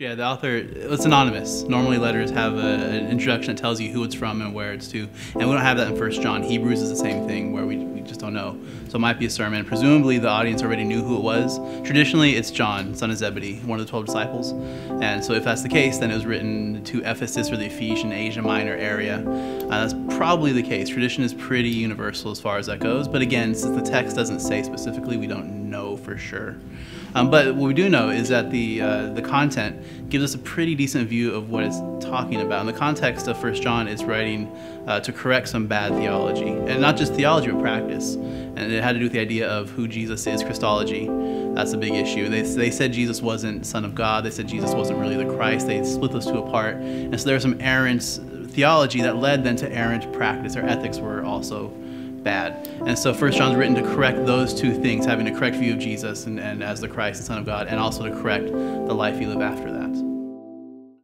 Yeah, the author, it's anonymous. Normally letters have an introduction that tells you who it's from and where it's to. And we don't have that in First John. Hebrews is the same thing where we just don't know. So it might be a sermon. Presumably the audience already knew who it was. Traditionally it's John, son of Zebedee, one of the 12 disciples. And so if that's the case, then it was written to Ephesus or the Ephesian Asia Minor area. That's probably the case. Tradition is pretty universal as far as that goes. But again, since the text doesn't say specifically, we don't know for sure. But what we do know is that the content gives us a pretty decent view of what it's talking about. In the context of 1 John, it's writing to correct some bad theology, and not just theology, but practice. And it had to do with the idea of who Jesus is, Christology. That's a big issue. They said Jesus wasn't Son of God. They said Jesus wasn't really the Christ. They split those two apart. And so there was some errant theology that led then to errant practice. Their ethics were also bad. And so 1 John's written to correct those two things, having a correct view of Jesus and as the Christ and Son of God, and also to correct the life you live after that.